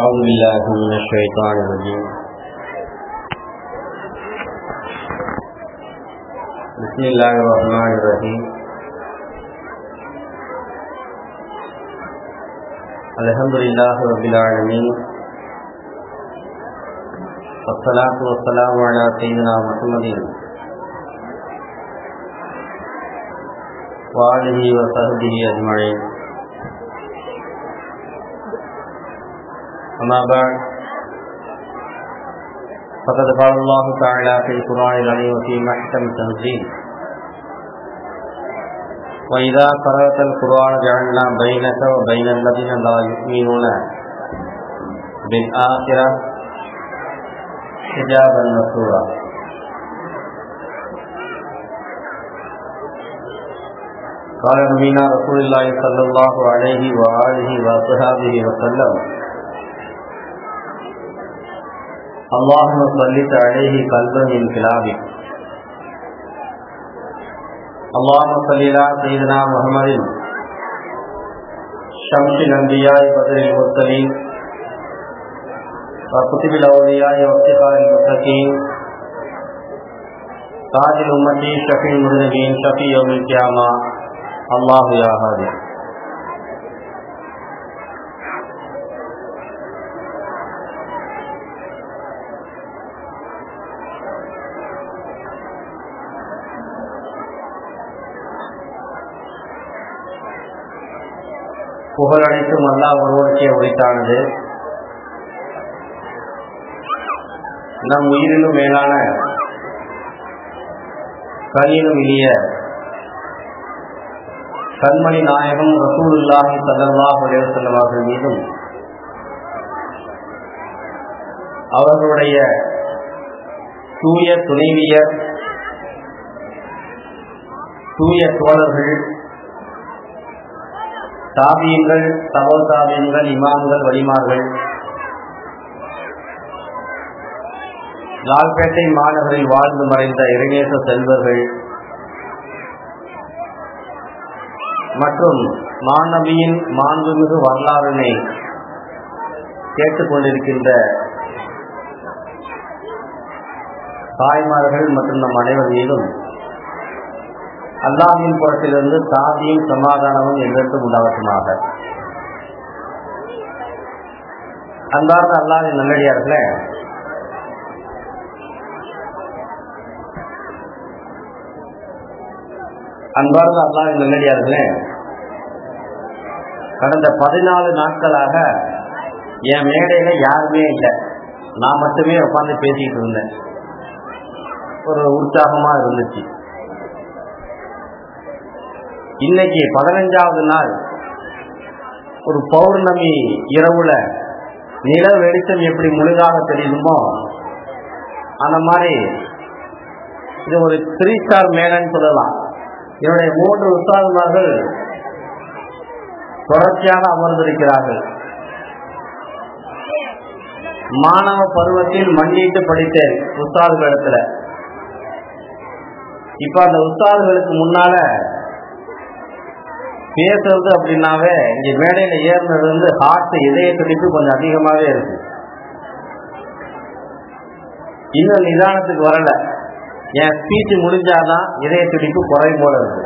أعوذ بالله من الشيطان الرجيم. بسم الله الرحمن الرحيم. الحمد لله رب العالمين، والصلاة والسلام على سيدنا محمد وآله وصحبه أجمعين. أما بعد، فقد قال الله تعالى في القرآن العظيم وفي محكم التنزيل: وإذا قرأت القرآن جعلنا بينك وبين الذين لا يؤمنون بالآخرة حجابا مستورا. قال نبينا رسول الله صلى الله عليه وآله وصحبه وسلم: اللهم صلِّ عليه قلبا من كلابك. اللهم صل على سيدنا محمد شمس الأنبياء بدر المرسلين وكتب الأولياء وافتخار المتقين تاج الأمة شفيع المذنبين شفيع يوم القيامة. الله يا هادي. புகழ் அனைத்தும் அல்லாஹ் ஒருவனுக்கே உரித்தானது. நம் உயிரிலும் மேலான கனியிலும் இனிய கண்மணி நாயகம் ரசூலுல்லாஹி ஸல்லல்லாஹு அலைஹி வஸல்லம் அவர்கள் மீதும் அவர்களுடைய தூய துணைவியர், தூய தோழர்கள், தாபியங்கள், தபோ தாபியங்கள், இமாம்கள், வலிமார்கள், லால்பேட்டை மாநகரில் வாழ்ந்து மறைந்த இறைநேச செல்வர்கள் மற்றும் மாணவியின் மாண்புமிகு வரலாறினை கேட்டுக்கொண்டிருக்கின்ற தாய்மார்கள் மற்றும் நம் அனைவர் மீதும் அல்லாஹ்வின் புறத்திலிருந்து சாந்தியும் சமாதானமும் என்றென்றும் உண்டாவட்டுமாக. அன்பார்ந்த அல்லாஹ்வின் நல்லடியார்களே, கடந்த 14 நாட்களாக என் மேடையில யாருமே இல்லை, நான் மட்டுமே உட்காந்து பேசிட்டு இருந்தேன். ஒரு உற்சாகமா இருந்துச்சு. இன்னைக்கு 15வது நாள், ஒரு பௌர்ணமி இரவுல நில வெளிச்சம் எப்படி முழுதாக தெரியுமோ அந்த மாதிரி இது ஒரு 3 ஸ்டார் மேலன்னு சொல்லலாம். என்னுடைய 3 உஸ்தாதுமார்கள் தொடர்ச்சியாக அமர்ந்திருக்கிறார்கள். மாணவ பருவத்தில் மண்டிட்டு படித்தேன் உஸ்தாதுகளிடத்துல. இப்ப அந்த உஸ்தாதுகளுக்கு முன்னால பேசுறது அப்படின்னாவே இங்க மேடையில ஏறினது வந்து ஹார்ட், இதய துடிப்பு கொஞ்சம் அதிகமாவே இருக்கு. இன்னும் நிதானத்துக்கு வரல. என் ஸ்பீச் முடிஞ்சாதான் இதய துடிப்பு குறையும் போல இருக்கு.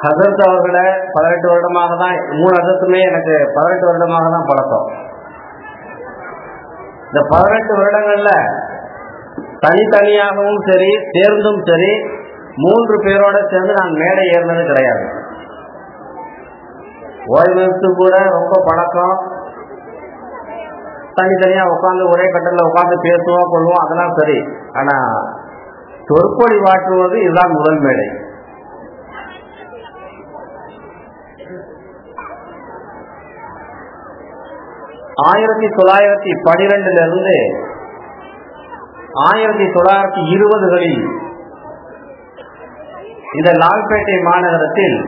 ஹசரத் அவர்களை 18 வருடமாக தான், 3 ஹசரத்துமே எனக்கு 18 வருடமாக தான் பழக்கம். இந்த 18 வருடங்கள்ல தனித்தனியாகவும் சரி, சேர்ந்தும் சரி, 3 பேரோட சேர்ந்து நான் மேடை ஏறினது கிடையாது. ஓய்வுக்கு கூட ரொம்ப பழக்கம். தனித்தனியா உட்காந்து ஒரே கட்டத்தில் உட்காந்து பேசுவோம், கொள்வோம், அதெல்லாம் சரி. ஆனா சொற்பொழி வாட்டுவது இதுதான் முதல் மேடை. ஆயிரத்தி 1912 1920களில் இந்த லால்பேட்டை மாநகரத்தில்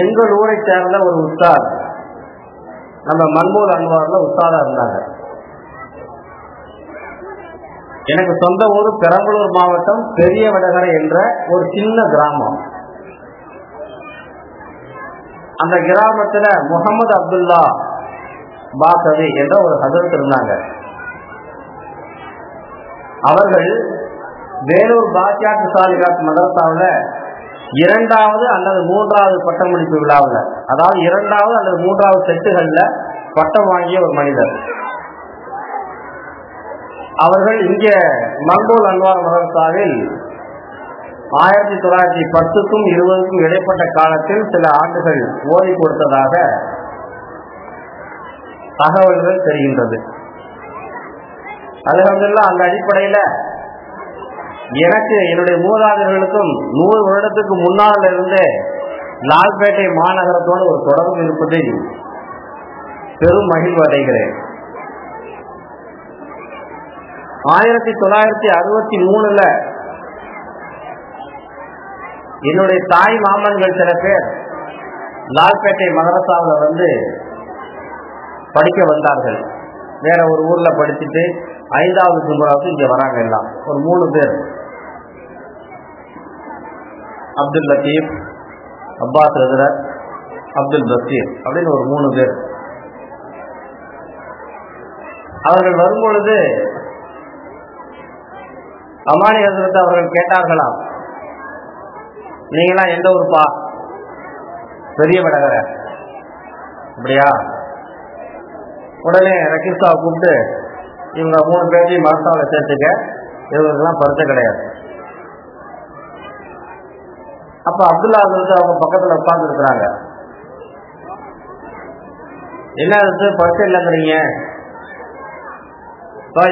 எங்கள் ஊரை சேர்ந்த ஒரு உஸ்தாத், நம்ம மன்மூல் அன்வார்ல உஸ்தாதா இருந்தாங்க. எனக்கு சொந்த ஊர் பெரம்பலூர் மாவட்டம் பெரிய வடகரை என்ற ஒரு சின்ன கிராமம். அந்த கிராமத்துல முகமது அப்துல்லா பாக்கவி என்ற ஒரு ஹஜரத் இருந்தாங்க. அவர்கள் வேலூர் பாக்கியாத் சாலிகாத் மதரசாவில் 2வது அல்லது 3வது பட்டமளிப்பு விழாவில், அதாவது 2வது அல்லது 3வது செட்டுகள்ல பட்டம் வாங்கிய ஒரு மனிதர். அவர்கள் இங்கே மக்பூல் அன்வார் மதரசாவில் 1910க்கும் 20க்கும் இடைப்பட்ட காலத்தில் சில ஆண்டுகள் ஓதி கொடுத்ததாக தகவல்கள் தெரிகின்றது. அல்ஹம்துலில்லாஹ், அந்த அடிப்படையில் எனக்கு என்னுடைய மூதாதையர்களுக்கும் 100 வருடத்துக்கு முன்னால் இருந்தே லால்பேட்டை மாநகரத்தோடு ஒரு தொடர்பு இருப்பதில் பெரும் மகிழ்வு அடைகிறேன். 1963 என்னுடைய தாய் மாமன்கள் சில பேர் லால்பேட்டை மதரசாவில் வந்து படிக்க வந்தார்கள். வேற ஒரு ஊர்ல படிச்சுட்டு 5வது ஜும்ராவுக்கு இங்க வராங்க. எல்லாம் ஒரு 3 பேர், அப்துல் லத்தீப், அப்பாஸ் ஹஜரத், அப்துல் பசீர் அப்படின்னு ஒரு 3 பேர். அவர்கள் வரும்பொழுது அமானி ஹஜரத் அவர்கள் கேட்டார்களாம், நீங்களாம் எந்த ஊருப்பா? பெரிய வடகரை. அப்படியா? உடனே ரகீஸாவை கூப்பிட்டு இவங்க 3 பேரையும் மதரசாவில் சேர்த்துக்க, இவங்களுக்கெல்லாம் பரிச்சை கிடையாது. அப்ப அப்துல்லா ஹஜரத் அவங்க பக்கத்துல உட்கார்ந்து இருக்கிறாங்க. என்ன பரிச்சை இல்லைங்கிறீங்க?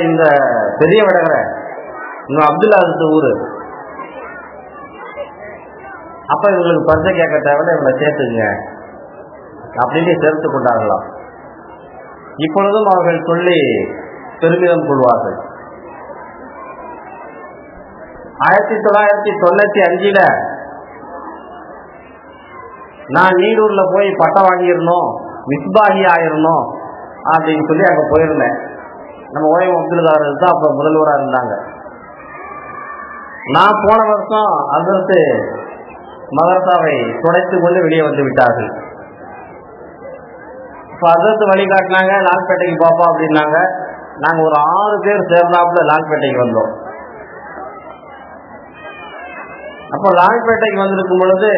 இந்த பெரிய வடகரை இன்னும் அப்துல்லா ஹஜரத் ஊரு, அப்ப இவங்களுக்கு பரிச்சை கேட்க தேவையில்ல, இவங்களை சேர்த்துக்குங்க அப்படின்னு சேர்த்து கொண்டார்களாம். இப்பொழுதும் அவர்கள் சொல்லி பெருமிதம் கொள்வார்கள். 1995 நான் நீடூர்ல போய் பட்டம் வாங்கிடணும், மிஸ்பாகி ஆயிரணும் அப்படின்னு சொல்லி அங்க போயிருந்தேன். நம்ம ஓய்வு அப்துல்லாரு தான் அப்ப முதல்வராக இருந்தாங்க. நான் போன வருஷம் அதற்கு மதரசாவை துடைத்து கொண்டு வெளியே வந்து விட்டார்கள். இப்போ அதற்கு வழிகாட்டினாங்க, லால்பேட்டைக்கு பாப்பா அப்படின்னாங்க. நாங்கள் ஒரு 6 பேர் சேர்ந்தாப்புல லால்பேட்டைக்கு வந்தோம். அப்போ லால்பேட்டைக்கு வந்திருக்கும் பொழுது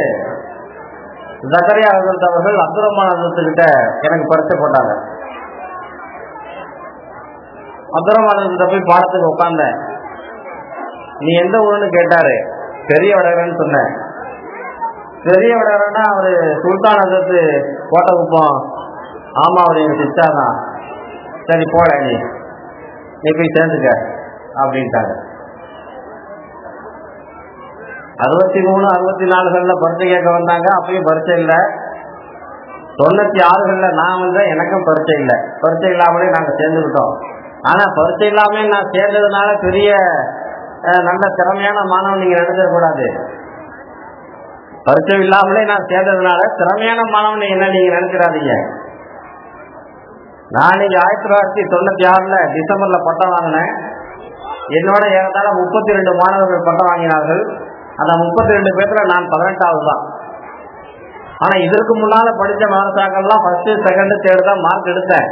ஜக்கரியா ஹஜரத் அவர்கள் அப்துல் ரஹ்மான் ஹஜரத்துக்கிட்ட எனக்கு பரிச்சை போட்டாங்க. அப்துல் ரஹ்மான் ஹஜரத்தை போய் பாடத்துக்கு உட்கார்ந்தேன். நீ எந்த ஊருன்னு கேட்டாரு. பெரிய வடகரைன்னு சொன்னேன். பெரிய வடகரைன்னா அவரு சுல்தான் ஹஜரத்து கோட்டகுப்பம். ஆமா, அவர் எங்க சிஸ்டர் தான். சரி போட, நீ போய் சேர்ந்துக்க அப்படின்ட்டாங்க. 63, 64 பரிச்சை கேட்க வந்தாங்க. அப்பயும் பரிச்சை இல்லை. 96 நான் வந்தேன், எனக்கும் பரிச்சை இல்லை. பரிச்சை இல்லாமலே நாங்கள் சேர்ந்துக்கிட்டோம். ஆனா பரிச்சை இல்லாம நான் சேர்ந்ததுனால பெரிய நல்ல திறமையான மாணவன் நீங்க நினைச்சிடக்கூடாது. பரிச்சை இல்லாமலே நான் சேர்ந்ததுனால திறமையான மாணவன் என்ன நீங்க நினைச்சிடாதீங்க. நான் நீங்க 1996 டிசம்பர்ல பட்டம் வாங்கினேன். என்னோட ஏறத்தாழ 32 மாணவர்கள் பட்டம் வாங்கினார்கள். அந்த 32 பேர்ல நான் 18வது தான். ஆனா இதற்கு முன்னால படித்த மாணவர்கள்லாம் ஃபர்ஸ்ட், செகண்ட், தேர்ட் தான் மார்க் எடுத்தேன்.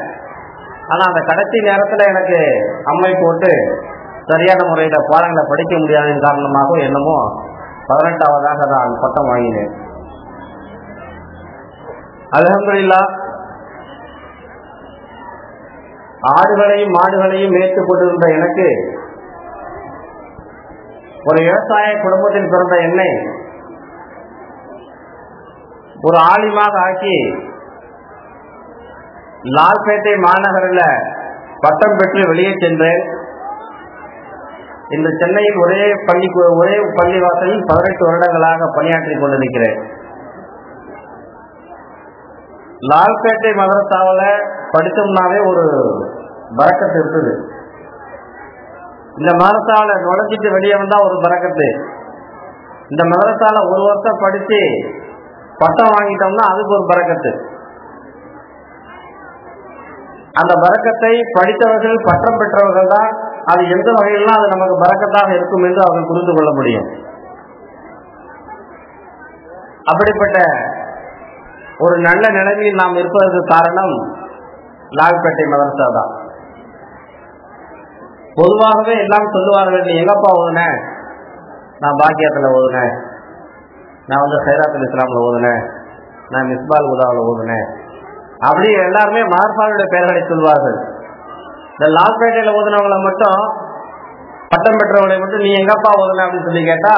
ஆனா அந்த கடைசி நேரத்துல எனக்கு அம்மை போட்டு சரியான முறையில பாடங்களை படிக்க முடியாதன் காரணமாக என்னமோ 18வதாக நான் பட்டம் வாங்கினேன். அல்ஹம்துலில்லாஹ், ஆடுகளையும் மாடுகளையும் மேய்த்துக் கொண்டிருந்த எனக்கு, ஒரு விவசாய குடும்பத்தில் பிறந்த என்னை ஒரு ஆலிமாக ஆக்கி லால்பேட்டை மாநகரில் பட்டம் பெற்று வெளியே சென்றேன். இந்த சென்னையில் ஒரே பள்ளிவாசலில் 18 வருடங்களாக பணியாற்றி கொண்டிருக்கிறேன். லால்பேட்டை மதரசாவில் படித்தோம்னாவே ஒரு பரக்கத்து இருக்குது. இந்த மதரசாவில் நுழைஞ்சிட்டு வெளியே வந்தா ஒரு பரக்கத்து. இந்த மதரசாவில் 1 வருஷம் படிச்சு பட்டம் வாங்கிட்டோம்னா அதுக்கு ஒரு பரக்கத்து. அந்த பரக்கத்தை படித்தவர்கள் பட்டம் பெற்றவர்கள் தான் அது எந்த வகையிலாம் அது நமக்கு பரக்கத்தாக இருக்கும் என்று அவர்கள் புரிந்து கொள்ள முடியும். அப்படிப்பட்ட ஒரு நல்ல நிலைமையில் நாம் இருப்பதற்கு காரணம் லால்பேட்டை மதரசா தான். பொதுவாகவே எல்லாம் சொல்லுவார்கள், நீ எங்கப்பா ஓதுனேன்? நான் பாக்கியத்தில் ஓதுனேன், நான் ஹைராத்துல் இஸ்லாமில் ஓதுனேன், நான் மிஸ்பால் உதாவில் ஓதுனேன், அப்படி எல்லாருமே மதரசாவுடைய பெயர்களை சொல்வார்கள். இந்த லால்பேட்டையில் ஓதுனவங்களை மட்டும், பட்டம் பெற்றவங்களை மட்டும் நீ எங்கப்பா ஓதுனேன் அப்படின்னு சொல்லி கேட்டா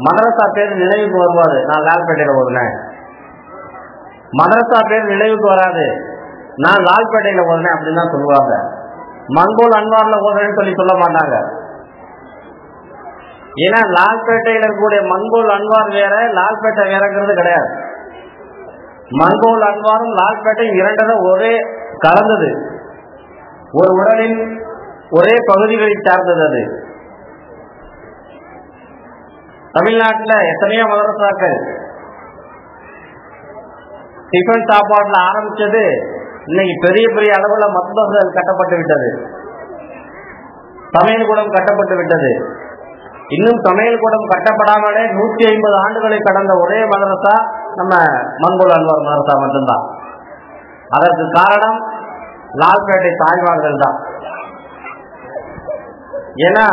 மதரசா பேர் நினைவுக்கு வருவாது. நான் லால்பேட்டையில் ஓதுனேன். மதரசா பேர் நினைவுக்கு வராது, நான் லால்பேட்டையில் ஓதுனேன் அப்படின்னு தான் சொல்லுவாங்க. மங்கோல் அன்வார்ல ஓதுறேன்னு சொல்லி சொல்ல மாட்டாங்க. ஏன்னா லால்பேட்டையில் இருக்கக்கூடிய மங்கோல் அன்வார் வேற, லால்பேட்டை வேறங்கிறது கிடையாது. மங்கோல் அன்வாரும் லால்பேட்டையும் இரண்டரை ஒரே கலந்தது, ஒரு உடலின் ஒரே பகுதிகளை சார்ந்தது. அது தமிழ்நாட்டில் எத்தனையோ மதரசாக்கள் டிஃபன் சாப்பாடுல ஆரம்பிச்சது இன்னைக்கு பெரிய பெரிய அளவுல மத்பஸ்கள் கட்டப்பட்டு விட்டது, சமையல் கூடம் கட்டப்பட்டு விட்டது. இன்னும் சமையல் கூடம் கட்டப்படாமலே 150 ஆண்டுகளை கடந்த ஒரே மதரசா நம்ம மங்கோல் அன்வார் மதரசா மட்டும்தான். அதற்கு காரணம் லால்பேட்டை தாய்மார்கள் தான். ஏன்னா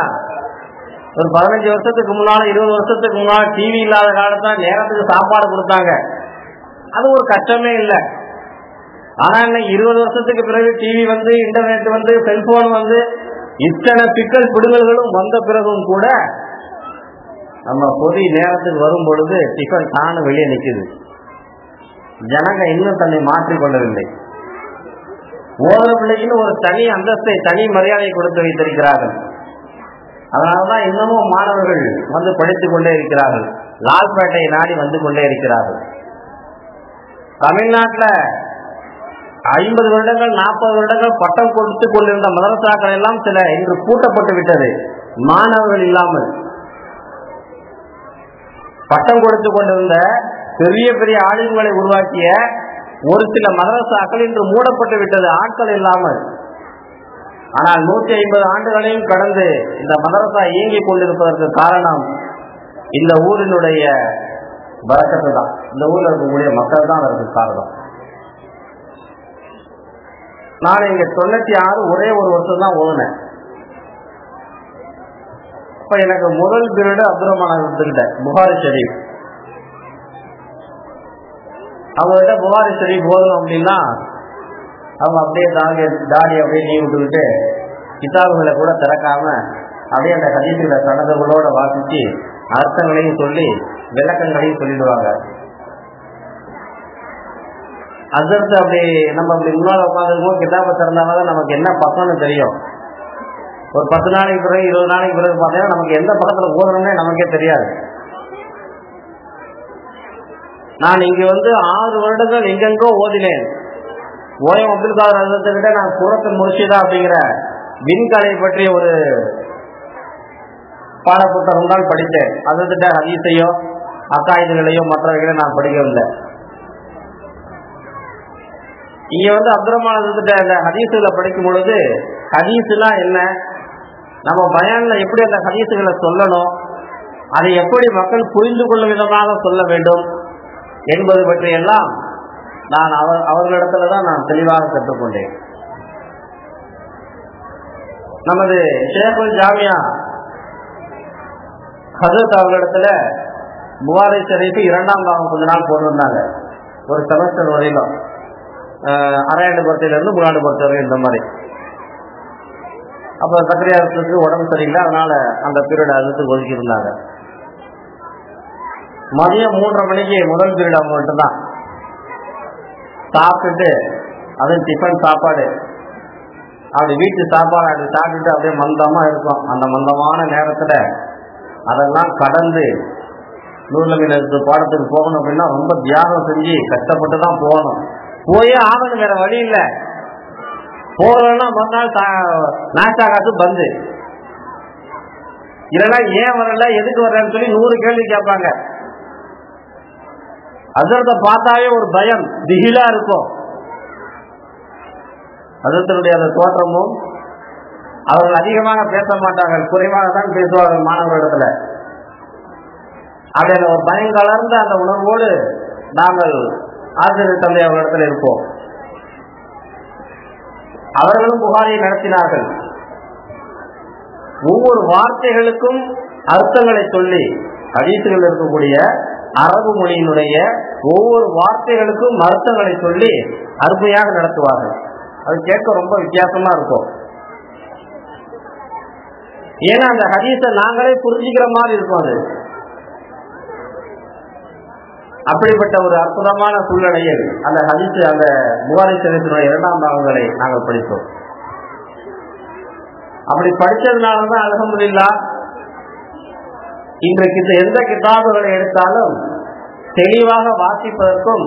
ஒரு 15 வருஷத்துக்கு முன்னால 20 வருஷத்துக்கு முன்னால டிவி இல்லாத காலத்துல நேரத்துக்கு சாப்பாடு கொடுத்தாங்க, அது ஒரு கஷ்டமே இல்லை. ஆனா இன்னைக்கு 20 வருஷத்துக்கு பிறகு டிவி வந்து, இன்டர்நெட் வந்து, செல்போன் வந்து, இத்தனை சிக்கல் பிடுங்கல்களும் வந்த பிறகும் கூட நம்ம பொது நேரத்துக்கு வரும் பொழுது டிஃபன் தானு வெளியே நிற்குது. ஜனங்க இன்னும் தன்னை மாற்றிக்கொள்ளவில்லை. ஓதுற பிள்ளைக்குன்னு ஒரு தனி அந்தஸ்தை, தனி மரியாதையை கொடுத்து வைத்திருக்கிறார்கள். அதனாலதான் இன்னமும் மாணவர்கள் வந்து படித்துக் கொண்டே இருக்கிறார்கள், லால்பேட்டை நாடி வந்து கொண்டே இருக்கிறார்கள். தமிழ்நாட்டில் 50 வருடங்கள் 40 வருடங்கள் பட்டம் கொடுத்து கொண்டிருந்த மதரசாக்கள் எல்லாம் சில இன்று பூட்டப்பட்டு விட்டது. மாணவர்கள் இல்லாமல் பட்டம் கொடுத்து கொண்டிருந்த பெரிய பெரிய ஆளுங்களை உருவாக்கிய ஒரு சில மதரசாக்கள் இன்று மூடப்பட்டு விட்டது, ஆட்கள் இல்லாமல். ஆனால் 150 ஆண்டுகளையும் கடந்து இந்த மதரசா இயங்கிக் கொண்டிருப்பதற்கு காரணம் இந்த ஊரினுடைய பரக்கத்து தான். இந்த ஊரில் இருக்கக்கூடிய மக்கள் தான் அதற்கு காரணம். நான் இங்க 96 ஒரே ஒரு வருஷம் தான் ஓதுனேன். இப்ப எனக்கு முதல் பீரியடு அப்துல் ரஹ்மான் எடுத்துக்கிட்டேன், புகாரி ஷெரீப். அவங்ககிட்ட புகாரி ஷெரீப் ஓதணும் அப்படின்னா அவங்க அப்படியே தாடி அப்படியே நீ விட்டுக்கிட்டு கிதாபுகளை கூட திறக்காம அப்படியே அந்த ஹதீஸ்களை சனதுகளோட வாசிச்சு அர்த்தங்களையும் சொல்லி விளக்கங்களையும் சொல்லிடுவாங்க. அதற்கு அப்படி நம்ம அப்படி முன்னாள் உட்காந்துருக்கோம், கிதாபை திறந்தாலும் நமக்கு என்ன பக்கம்னு தெரியும். ஒரு 10 நாளைக்கு பிறகு 20 நாளைக்கு பிறகு பார்த்தீங்கன்னா நமக்கு எந்த பக்கத்துல ஓதணும்னே நமக்கே தெரியாது. நான் இங்க 6 வருடங்கள் எங்கெங்கோ ஓதினேன். ஓயம் அப்துல் காதர் ஹசரத்துக்கிட்ட நான் சூரத்துல் முர்ஷிதா அப்படிங்கிற விண்கலை பற்றிய ஒரு பாடப்புத்தகம் தான் படித்தேன். ஹசரத்துக்கிட்ட ஹதீஸையோ அக்காயுதங்களையோ மற்றவைகளை நான் படிக்கவில்லை. இங்க அப்துல் ரஹ்மான் ஹசரத்துக்கிட்ட இந்த ஹதீஸுகளை படிக்கும் பொழுது ஹதீஸ்லாம் என்ன, நம்ம பயான்ல எப்படி அந்த ஹதீஸுகளை சொல்லணும், அதை எப்படி மக்கள் புரிந்து கொள்ளும் விதமாக சொல்ல வேண்டும் என்பது பற்றியெல்லாம் நான் அவர்களிடத்துல தான் நான் தெளிவாக கற்றுக்கொண்டேன். நமது ஷேகுல் ஜாமியா ஹஜரத் அவர்களிடத்துல புகாரி ஷரீஃப் 2ஆம் பாகம் கொஞ்ச நாள் போட்டிருந்தாங்க, ஒரு செமஸ்டர் வரையிலும், அரையாண்டு பொறுத்தையிலிருந்து 3ஆண்டு பொறுத்த வரையும் இந்த மாதிரி. அப்போ சக்கரையாருக்கு உடம்பு சரியில்லை, அதனால அந்த பீரியட் அதுக்கு ஒதுக்கி இருந்தாங்க. மதியம் 3:30 மணிக்கு முதல் பீரியட் அவங்கள்ட்ட தான் சாப்பிட்டுட்டு, அது டிஃபன் சாப்பாடு, அப்படி வீட்டு சாப்பாடு அப்படி சாப்பிட்டுட்டு அப்படியே மந்தமா இருக்கும். அந்த மந்தமான நேரத்துல அதெல்லாம் கடந்து நூலக பாடத்துக்கு போகணும் அப்படின்னா ரொம்ப தியாகம் செஞ்சு கஷ்டப்பட்டு தான் போகணும். போயே ஆகணும், வேற வழி இல்லை. போகலன்னா மறுநாள் நாஷ்டா காசு பந்து, இல்லைன்னா ஏன் வரல எதுக்கு வரலன்னு சொல்லி 100 கேள்வி கேட்பாங்க. ஹஜ்ரத்தை பார்த்தாவே ஒரு பயம் திகிலா இருக்கும். ஹஜ்ரத்தினுடைய அந்த தோற்றமும், அவர்கள் அதிகமாக பேச மாட்டார்கள், குறைவாக தான் பேசுவார்கள் மாணவர்களிடத்துல. அதில் ஒரு பயம் கலர்ந்த அந்த உணர்வோடு நாங்கள் ஆசிரியர் தந்தை அவர்களிடத்தில் இருப்போம். அவர்களும் புகாரியை நடத்தினார்கள். ஒவ்வொரு வார்த்தைகளுக்கும் அர்த்தங்களை சொல்லி, ஹதீஸ்களில் இருக்கக்கூடிய அரபு மொழியினுடைய ஒவ்வொரு வார்த்தைகளுக்கும் அர்த்தங்களை சொல்லி அருமையாக நடத்துவார்கள். அது கேட்க ரொம்ப வித்தியாசமா இருக்கும். ஏன்னா அந்த ஹதீஸை நாங்களே புரிஞ்சுக்கிற மாதிரி இருக்கும். அது அப்படிப்பட்ட ஒரு அற்புதமான சூழ்நிலையில் அந்த ஹதீஸ், அந்த புகாரி ஷரீஃபினுடைய 2ஆம் பாகங்களை நாங்கள் படித்தோம். அப்படி படித்ததுனாலதான் அல்ஹம்துலில்லாஹ் இன்றைக்கு எந்த கிதாபுகளை எடுத்தாலும் தெளிவாக வாசிப்பதற்கும்,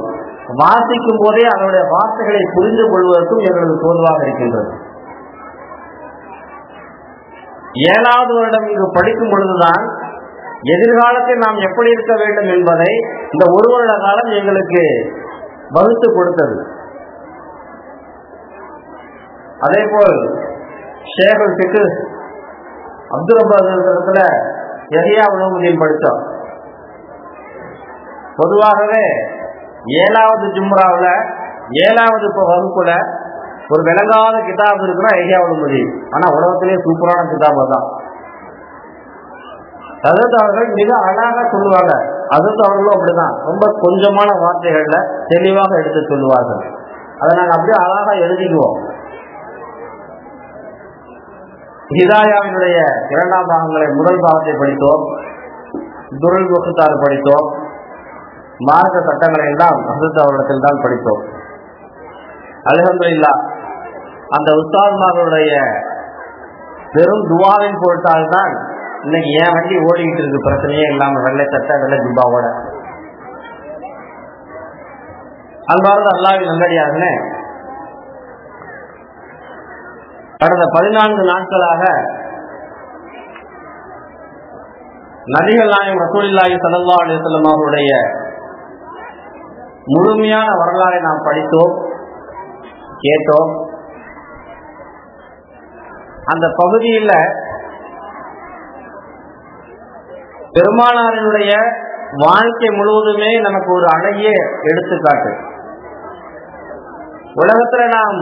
வாசிக்கும் போதே அதனுடைய வார்த்தைகளை புரிந்து கொள்வதற்கும் எங்களுக்கு தோல்வாக இருக்கின்றது. 7வது வருடம் இங்கு படிக்கும் பொழுதுதான் எதிர்காலத்தில் நாம் எப்படி இருக்க வேண்டும் என்பதை இந்த 1 வருட காலம் எங்களுக்கு வகுத்து கொடுத்தது. அதே போல் ஷேகுல் ஃபிக்ஹ் அப்துல் ரப்பாத்துல யஹ்யா உலூமுதீன் படித்தோம். பொதுவாகவே 7வது ஜும்ராவில் 7வது வகுப்புல ஒரு விளங்காத கிதாப் இருக்குன்னா யஹ்யா உலூமுதீன். ஆனா உலகத்திலே சூப்பரான கிதாப் தான். ஹஜ்ரத் அவர்கள் மிக அழகாக சொல்லுவாங்க. ஹஜ்ரத் அவர்களும் அப்படிதான், ரொம்ப கொஞ்சமான வார்த்தைகள்ல தெளிவாக எடுத்து சொல்லுவார்கள். அதை நாங்கள் அப்படியே அழகா எழுதிக்குவோம். ஹிதாயாவினுடைய 2ஆம் பாகங்களை முதல் பாகத்தை படித்தோம். துருல் முக்தார் படித்தோம். மார்க்க சட்டங்களை எல்லாம் ஹஜ்ரத் அவர்களிடத்தில் தான் படித்தோம். அல்ஹம்துலில்லாஹ் அந்த உஸ்தாத்மார்களுடைய பெரும் துவாவின் பொருட்டால்தான் இன்னைக்கு என் வண்டி ஓடிக்கிட்டு இருக்கு, பிரச்சனையே இல்லாம, வெள்ளை சட்டை வெள்ளை ஜிப்பாவோட. அன்பார்ந்த அல்லாஹ்வின் நல்லடியார்களே, கடந்த 14 நாட்களாக நபிகள் நாயகம் ரசூலுல்லாஹி ஸல்லல்லாஹு அலைஹி வஸல்லம் அவருடைய முழுமையான வரலாறை நாம் படித்தோம், கேட்டோம். அந்த பகுதியில் பெருமானாரினுடைய வாழ்க்கை முழுவதுமே நமக்கு ஒரு அழகிய எடுத்துக்காட்டு. உலகத்துல நாம்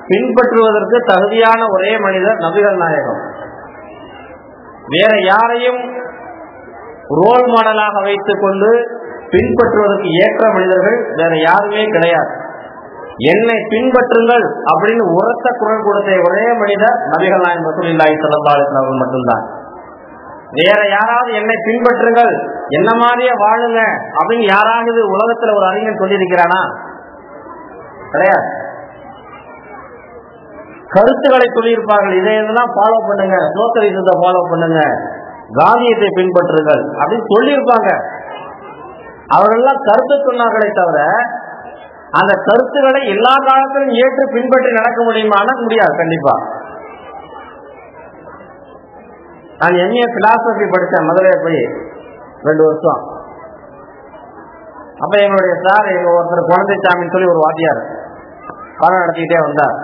பின்பற்றுவதற்கு தகுதியான ஒரே மனிதர் நபிகள் நாயகம். வேற யாரையும் ரோல் மாடலாக வைத்துக் கொண்டு பின்பற்றுவதற்கு ஏற்ற மனிதர்கள் வேற யாருமே கிடையாது. என்னை பின்பற்றுங்கள் அப்படின்னு உரத்த குரல் கொடுத்த ஒரே மனிதர் நபிகள் நாயகம் ரசூலுல்லாஹி ஸல்லல்லாஹு அலைஹி வஸல்லம் மட்டும்தான். வேற யாராவது என்னை பின்பற்றுங்கள், என்ன மாதிரியே வாழுங்க அப்படின்னு யாராவது உலகத்துல ஒரு அறிஞர் சொல்லியிருக்கிறானா? கிடையாது. கருத்துக்களை சொல்லியிருப்பார்கள், இதை இதெல்லாம் ஃபாலோ பண்ணுங்க, சோசலிசத்தை ஃபாலோ பண்ணுங்க, காந்தியத்தை பின்பற்றுங்கள் அப்படின்னு சொல்லியிருப்பாங்க. அவர்களெல்லாம் கருத்து சொன்னார்களே தவிர அந்த கருத்துக்களை எல்லா காலத்திலும் ஏற்று பின்பற்றி நடக்க முடியுமானா முடியாது. கண்டிப்பா. நான் எம்ஏ பிலாசபி படித்தேன் மதுரையை போய் 2 வருஷம். அப்ப எங்களுடைய சார், எங்க ஒருத்தர் குழந்தைசாமின்னு சொல்லி ஒரு வாத்தியார் பாடம் நடத்திக்கிட்டே வந்தார்.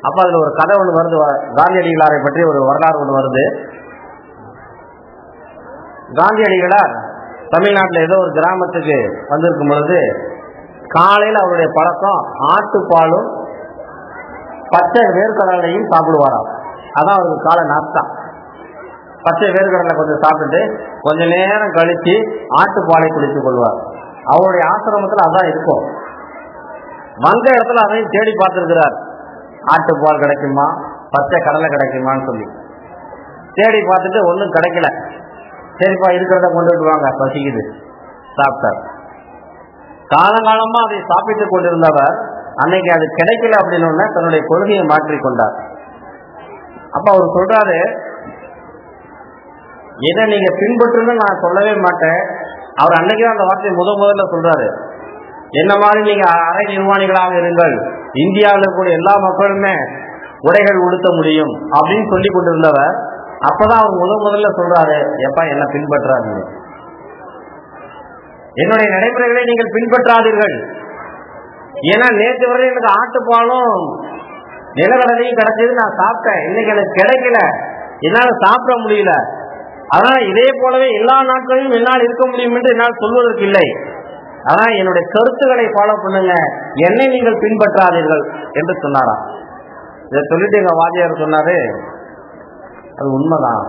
அப்ப அதுல ஒரு கதை ஒன்று வருது, காந்தியடிகளாரை பற்றி ஒரு வரலாறு ஒன்று வருது. காந்தியடிகளார் தமிழ்நாட்டில் ஏதோ ஒரு கிராமத்துக்கு வந்திருக்கும் பொழுது காலையில் அவருடைய பழக்கம் ஆட்டுப்பாலும் பச்சை வேர்க்கடலையும் சாப்பிடுவாராம். அதான் அவருக்கு காலை நாஸ்தா. பச்சை வேர்க்கடலை கொஞ்சம் சாப்பிட்டுட்டு கொஞ்ச நேரம் கழிச்சு ஆட்டுப்பாலை குடித்துக் கொள்வார். அவருடைய ஆசிரமத்தில் அதான் இருக்கும். வந்த இடத்துல அதையும் தேடி பார்த்திருக்கிறார். ஆட்டுப்பால் கிடைக்குமா, பச்சை கடலை கிடைக்குமான்னு சொல்லி தேடி பார்த்துட்டு ஒன்றும் கிடைக்கல. சரிப்பா, இருக்கிறத கொண்டுட்டு வாங்க, பசிக்குது, சாப்பிட்டார். காலங்காலமா அதை சாப்பிட்டுக் கொண்டிருந்தவர் அன்னைக்கு அது கிடைக்கல அப்படின்னு தன்னுடைய கொள்கையை மாற்றிக்கொண்டார். அப்ப அவர் சொல்றாரு, இதை நீங்க பின்பற்றுன்னு நான் சொல்லவே மாட்டேன். அவர் அன்னைக்குதான் அந்த வார்த்தையை முதல்ல சொல்றாரு. என்ன மாதிரி நீங்க அரை நிர்வாணிகளாக இருங்கள், இந்தியாவில் இருக்கக்கூடிய எல்லா மக்களுமே உடைகள் உடுத்த முடியும் அப்படின்னு சொல்லி கொண்டிருந்தவர் அப்பதான் அவர் முதல்ல சொல்றாரு, எப்பா என்ன பின்பற்றாதீங்க, என்னுடைய நடைமுறைகளை நீங்கள் பின்பற்றாதீர்கள். ஏன்னா நேற்று வரை எனக்கு ஆட்டுப்பாலும் நிலக்கடலையும் கிடைச்சது, நான் சாப்பிட்டேன், இன்னைக்கு எனக்கு கிடைக்கல, என்னால சாப்பிட முடியல, அதனால இதே போலவே எல்லா நாட்களிலும் என்னால் இருக்க முடியும் என்று என்னால் சொல்வதற்கு இல்லை. ஆனா என்னுடைய கருத்துக்களை ஃபாலோ பண்ணுங்க, என்னை நீங்கள் பின்பற்றாதீர்கள் என்று சொன்னாராம். இதை சொல்லிட்டு எங்க வாத்தியார் சொன்னாரு, அது உண்மைதான்,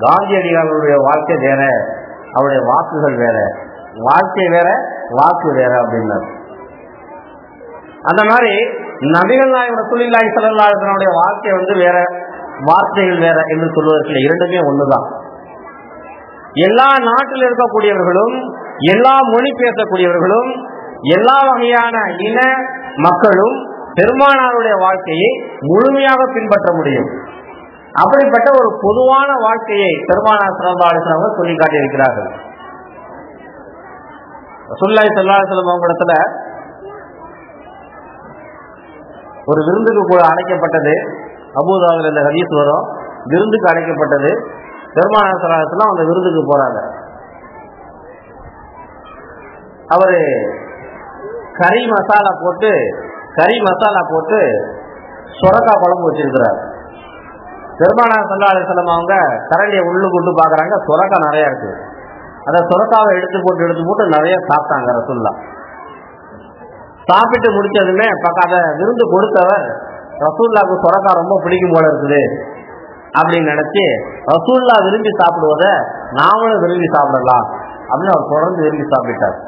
காந்தியடிகளுடைய வாழ்க்கை வேற, அவருடைய வாக்குகள் வேற, வாழ்க்கை வேற வாக்கு வேற அப்படின்னாரு. அந்த மாதிரி நபிகள் நாயகம் ரசூலுல்லாஹி ஸல்லல்லாஹு அலைஹி வஸல்லம் வாழ்க்கை வேற, வார்த்தைகள் வேற என்று சொல்வதற்கு இரண்டுமே ஒண்ணுதான். எல்லா நாட்டில் இருக்கக்கூடியவர்களும், எல்லா மொழி பேசக்கூடியவர்களும், எல்லா வகையான இன மக்களும் பெருமானாருடைய வாழ்க்கையை முழுமையாக பின்பற்ற முடியும். அப்படிப்பட்ட ஒரு பொதுவான வாழ்க்கையை பெருமானார் ஸல்லல்லாஹு அலைஹி வஸல்லம் சொல்லி காட்டியிருக்கிறார்கள். ரசூலுல்லாஹி ஸல்லல்லாஹு அலைஹி வஸல்லம் இடத்துல ஒரு விருந்துக்கு கூட அழைக்கப்பட்டது. அபூதாவுல இந்த ஹதீஸ் வரும், விருந்துக்கு அழைக்கப்பட்டது. பெருமானார் ஸல்லல்லாஹு அலைஹி வஸல்லம் அந்த விருந்துக்கு போறாங்க. அவரு கறி மசாலா போட்டு சொரக்காய் குழம்பு வச்சிருக்கிறார். பெருமானார் ஸல்லல்லாஹு அலைஹி வஸல்லம் அவங்க கரண்டியை உள்ளுக்கு விட்டு பாக்குறாங்க, சொரக்காய் நிறைய இருக்கு. அந்த சொரக்காவை எடுத்து போட்டு நிறைய சாப்பிட்டாங்க ரசூலுல்லாஹ். சாப்பிட்டு முடிச்சதுமே அதை விருந்து கொடுத்தவர், ரசூலுல்லாஹ்வுக்கு சொரக்காய் ரொம்ப பிடிக்கும் போல இருக்குது அப்படின்னு நினைச்சு, ரசூலுல்லாஹ் விரும்பி சாப்பிடுவத நாமளும் விரும்பி சாப்பிடலாம் அப்படின்னு அவர் தொடர்ந்து விரும்பி சாப்பிட்டார்.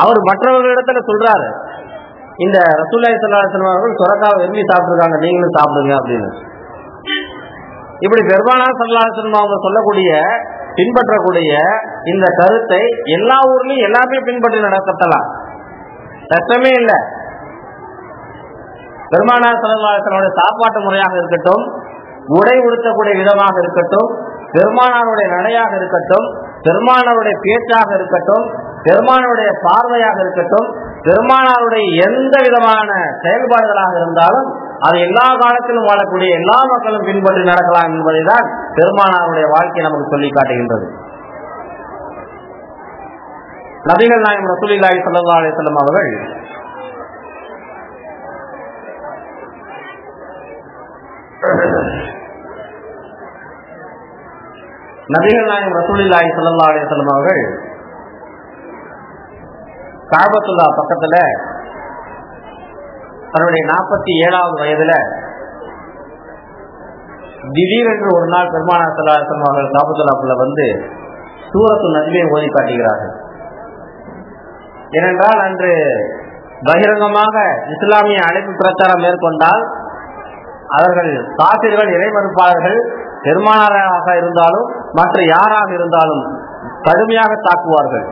அவர் மற்றவர்களிடத்துல சொல்றாரு, இந்த ரசூலுல்லாஹி ஸல்லல்லாஹு அலைஹி வஸல்லம் அவர்கள் சொரக்காவை விரும்பி சாப்பிட்டுருக்காங்க, நீங்களும் சாப்பிடுங்க அப்படின்னு. இப்படி பெருமானார் ஸல்லல்லாஹு அலைஹி வஸல்லம் அவங்க சொல்லக்கூடிய, பின்பற்றக்கூடிய இந்த கருத்தை எல்லா ஊர்லயும் எல்லாமே பின்பற்றி நடத்தலாம், கஷ்டமே இல்லை. பெருமானார் ஸல்லல்லாஹு அலைஹி வஸல்லம் சாப்பாட்டு முறையாக இருக்கட்டும், உடை உடுத்தக்கூடிய விதமாக இருக்கட்டும், பெருமானாருடைய நடையாக இருக்கட்டும், பெருமானாருடைய பேச்சாக இருக்கட்டும், பெருமானாருடைய பார்வையாக இருக்கட்டும், பெருமானாருடைய எந்த விதமான செயல்பாடுகளாக இருந்தாலும் அது எல்லா காலத்திலும் வாழக்கூடிய எல்லா மக்களும் பின்பற்றி நடக்கலாம் என்பதை தான் பெருமானாருடைய வாழ்க்கை நமக்கு சொல்லி காட்டுகின்றது. நபிகள் நாயகம் ரசூலுல்லாஹி ஸல்லல்லாஹு அலைஹி வஸல்லம் அவர்கள் காபத்துல்லா பக்கத்துல தன்னுடைய 47வது வயதுல திடீரென்று ஒரு நாள் பெருமானார் ஸல்லல்லாஹு அலைஹி வஸல்லம் அவர்கள் காபத்துல்லாக்குள்ள வந்து சூரத்து நஜ்மை ஓதி காட்டுகிறார்கள். ஏனென்றால் அன்று பகிரங்கமாக இஸ்லாமிய அழைப்பு பிரச்சாரம் மேற்கொண்டால் அவர்கள் காபிர்கள், இறை மறுப்பாளர்கள், பெருமானாராக இருந்தாலும் மற்ற யாராக இருந்தாலும் கடுமையாக தாக்குவார்கள்.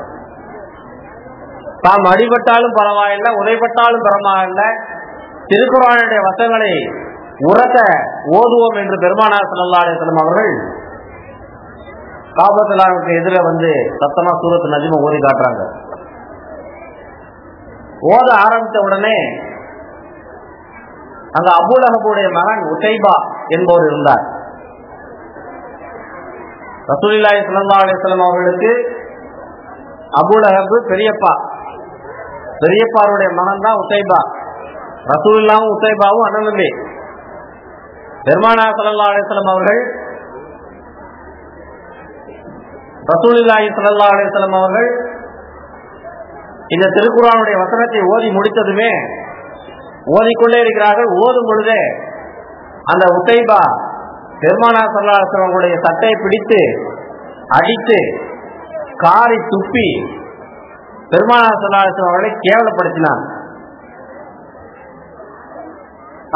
தாம் அடிபட்டாலும் பரவாயில்லை, உதைப்பட்டாலும் பரவாயில்லை, திருக்குர்ஆனுடைய வசனங்களை உரத்த ஓதுவோம் என்று பெருமானார் ஸல்லல்லாஹு அலைஹி வஸல்லம் அவர்கள் காபத்துல்லாஹ்வுக்கு எதிர வந்து சத்தமா சூரத்து நஜ்மை ஓதி காட்டுறாங்க. ஓத ஆரம்பித்த உடனே அங்க அபூலஹபுடைய மகன் உதைபா என்பவர் இருந்தார். ரசூலுல்லாஹி ஸல்லல்லாஹு அலைஹி வஸல்லம் அவர்களுக்கு அபூலஹப் பெரியப்பாருடைய மகன் தான் உதைபா. ரசூலுல்லாஹும் உதைபாவும் அண்ணனே. பெருமானார் ஸல்லல்லாஹு அலைஹி வஸல்லம் அவர்கள் ரசூலுல்லாஹி ஸல்லல்லாஹு அலைஹி வஸல்லம் அவர்கள் இந்த திருக்குர்ஆனுடைய வசனத்தை ஓதி முடித்ததுமே ஓதிக்கொண்டே இருக்கிறார்கள். ஓதும் பொழுதே அந்த உதைபா பெருமானார் ஸல்லல்லாஹு அலைஹி வஸல்லம் அவர்களுடைய சட்டையை பிடித்து அடித்து காரி துப்பி பெருமானார் ஸல்லல்லாஹு அலைஹி வஸல்லம் அவர்களை கேவலப்படுத்தினார்.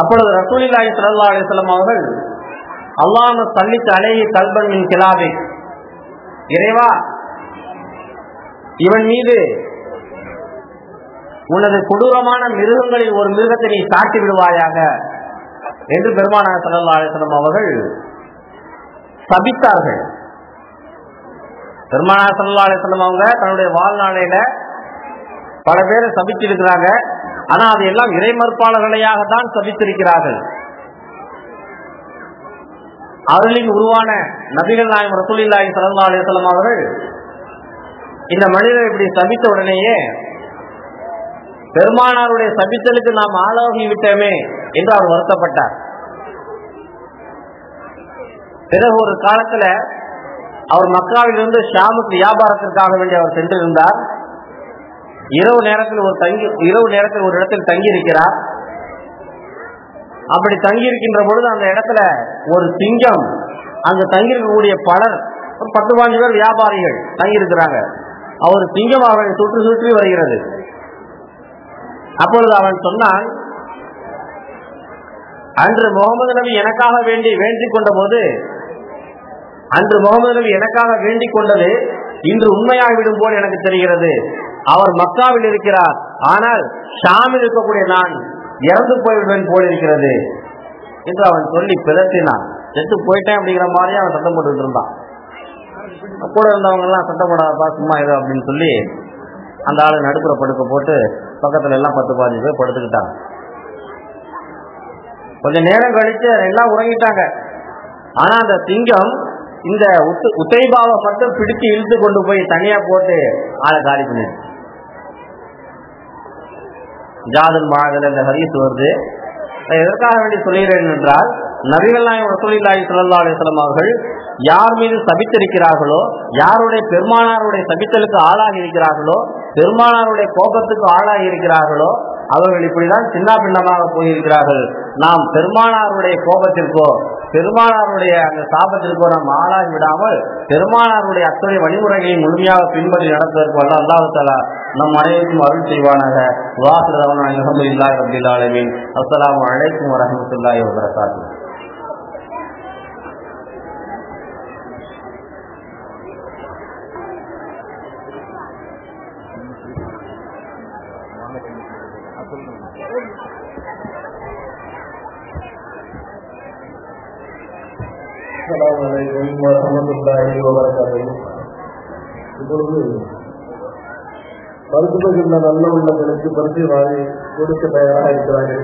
அப்பொழுது ரசூலுல்லாஹி ஸல்லல்லாஹு அலைஹி வஸல்லம் அவர்கள் அல்லாஹ்வும்ம ஸல்லித் அலைஹி கல்பன் மின் கிலாபி, இறைவா இவன் மீது உனது கொடூரமான மிருகங்களில் ஒரு மிருகத்தை நீ சாட்டி விடுவாயாக என்று பெருமானார் ஸல்லல்லாஹு அலைஹி வஸல்லம் அவர்கள் சபித்தார்கள். பெருமானார் ஸல்லல்லாஹு அலைஹி வஸல்லம் அவங்க தன்னுடைய வாழ்நாளையில பல பேரை சபித்திருக்கிறாங்க. ஆனா அது எல்லாம் இறை மறுப்பாளர்களையாக தான் சபித்திருக்கிறார்கள். அருளின் உருவான நபிகள் நாயகம் ரசூலுல்லாஹி ஸல்லல்லாஹு அலைஹி வஸல்லம் அவர்கள் இந்த மனிதரை இப்படி சபித்த உடனேயே பெருமானாருடைய சபித்தலுக்கு நாம் ஆளாகி விட்டோமே என்று அவர் வருத்தப்பட்டார். பிறகு ஒரு காலத்துல அவர் மக்காவிலிருந்து ஷாமுக்கு வியாபாரத்திற்காக வேண்டி அவர் சென்றிருந்தார். இரவு நேரத்தில் ஒரு இடத்தில் தங்கி இருக்கிறார். அப்படி தங்கி இருக்கின்ற பொழுது அந்த இடத்துல ஒரு சிங்கம், அங்கு தங்கியிருக்கக்கூடிய பலர், 10-15 பேர் வியாபாரிகள் தங்கியிருக்கிறாங்க. அவர் சிங்கம் அவர்களை சுற்றி சுற்றி வருகிறது. அப்பொழுது அவன் சொன்னான், அன்று முகமது நபி எனக்காக வேண்டிக் கொண்ட போது, அன்று முகமது நபி எனக்காக வேண்டிக் கொண்டது இன்று உண்மையாகிவிடும் போல் எனக்கு தெரிகிறது. அவர் மக்காவில் இருக்கிறார், ஆனால் ஷாமில் இருக்கக்கூடிய நான் இறந்து போய்விடுவேன் போல் இருக்கிறது என்று அவன் சொல்லி பிதற்றினான். செத்து போயிட்டேன் அப்படிங்கிற மாதிரி அவன் சத்தம் போட்டுக்கிட்டு இருந்தான். கூட இருந்தவங்க எல்லாம் சத்தம் போடாதப்பா, சும்மா இரு அப்படின்னு சொல்லி அந்த ஆளு நடுப்புற படுக்க போட்டு பக்கத்துல எல்லாம் 10-15 பேர் படுத்துக்கிட்டாங்க. கொஞ்ச நேரம் கழிச்சு எல்லாம் உறங்கிட்டாங்க. ஆனா அந்த சிங்கம் இந்த உத்தைபாவை மட்டும் பிடிச்சு இழுத்து கொண்டு போய் தனியா போட்டு ஆளை காலி பண்ணிடு. ஜாதுல் மாதல் என்ற ஹதீஸ் வருது. எதற்காக வேண்டி சொல்கிறேன் என்றால், நபிகள் நாயகம் ரசூலுல்லாஹி ஸல்லல்லாஹு அலைஹி வஸல்லம் அவர்கள் யார் மீது சபித்திருக்கிறார்களோ, யாருடைய பெருமானாருடைய சபித்தலுக்கு ஆளாகி இருக்கிறார்களோ, பெருமானாருடைய கோபத்துக்கு ஆளாகி இருக்கிறார்களோ, அவர்கள் இப்படிதான் சின்ன பின்னமாக போயிருக்கிறார்கள். நாம் பெருமானாருடைய கோபத்திற்கோ பெருமானாருடைய அந்த சாபத்திற்கோ நாம் ஆளாகி விடாமல் பெருமானாருடைய அத்தனை வழிமுறைகளை முழுமையாக பின்பற்றி நடப்பதற்கு வல்ல அல்லாஹ் தஆலா நம் அனைவருக்கும் அருள் செய்வானாக. வாஹிரு அல்ஹம்துலில்லாஹி ரப்பில் ஆலமீன். அஸ்ஸலாமு அலைக்கும் வரஹ்மத்துல்லாஹி வபரகாத்துஹு. இப்பொழுது மருத்துவர்கள் நல்ல உள்ளங்களுக்கு பரிசு வாங்கி கொடுக்க தயாராக இருக்கிறார்கள்.